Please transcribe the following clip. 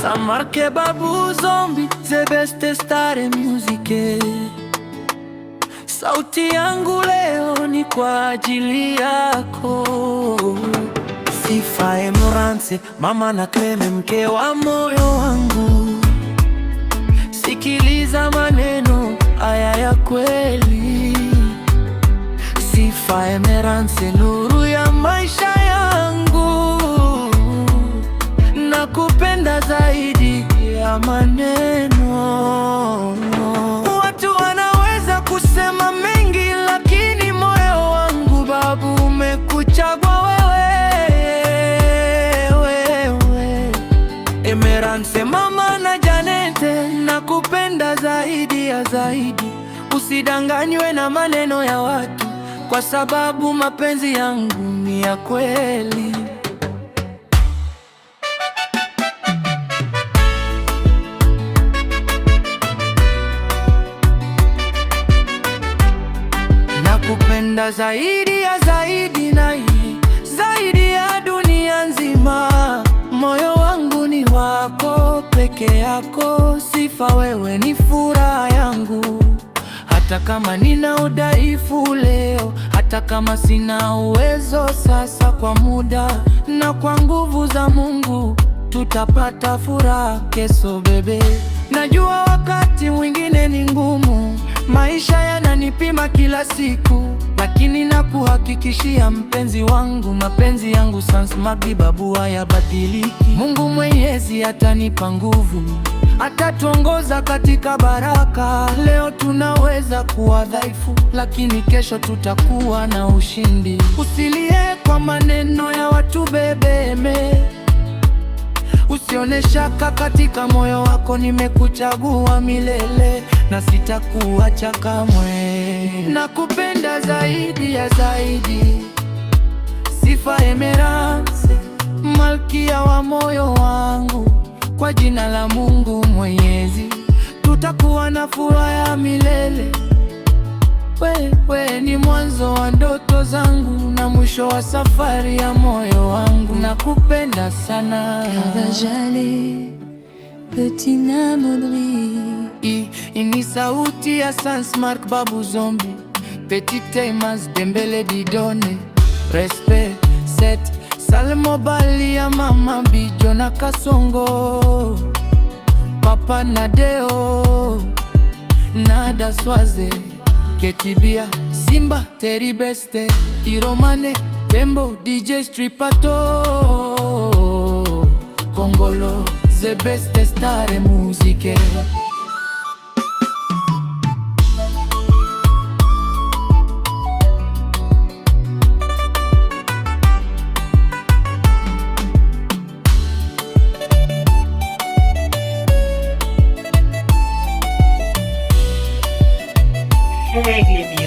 Samarke Babu Zombi, the best star music. Sauti yangu leo ni kwa ajili yako. Sifa Emerance, mama na Cleme, mke wa moyo wangu. Sikiliza maneno haya ya kweli. Sifa Emerance, nuru ya maisha yangu. Nakupenda zaidi ya maneno. Watu wanaweza kusema mengi, lakini moyo wangu babu umekuchagua wewe. Emerance, mama na Janete, nakupenda zaidi ya zaidi. Usidanganywe na maneno ya watu, kwa sababu mapenzi yangu ni ya kweli. Nakupenda zaidi ya zaidi na zaidi ya dunia nzima. Moyo wangu ni wako peke yako. Sifa, wewe ni furaha yangu. Hata kama nina udhaifu leo, hata kama sina uwezo sasa, kwa muda na kwa nguvu za Mungu tutapata furaha kesho bebe. Najua wakati mwingine ni ngumu, maisha yananipima kila siku, lakini nakuhakikishia mpenzi wangu, mapenzi yangu Sansmark Babu hayabadiliki. Mungu Mwenyezi atanipa nguvu, atatuongoza katika baraka. Leo tunaweza kuwa dhaifu, lakini kesho tutakuwa na ushindi. Usilie kwa maneno ya watu bebeme, usione shaka katika moyo wako. Nimekuchagua milele na sitakuacha kamwe. Nakupenda zaidi ya zaidi. Sifa Emerance, malkia wa moyo wangu. Kwa jina la Mungu Mwenyezi tutakuwa na furaha ya milele. Wewe ni mwanzo wa ndoto zangu na mwisho wa safari ya moyo wangu. Nakupenda sana. Kabajale, Petit Namodri. Hii ni sauti ya Sansmark Babu Zombi, Petit Temas Dembele Didone. Respect set Salmo Bali ya Mama Bijo na Kasongo, Papa Nadeo Nada Swaze, Ketibia Simba Teri Beste Iromane Tembo DJ Stripato Kongolo, the best star music. Reggae music.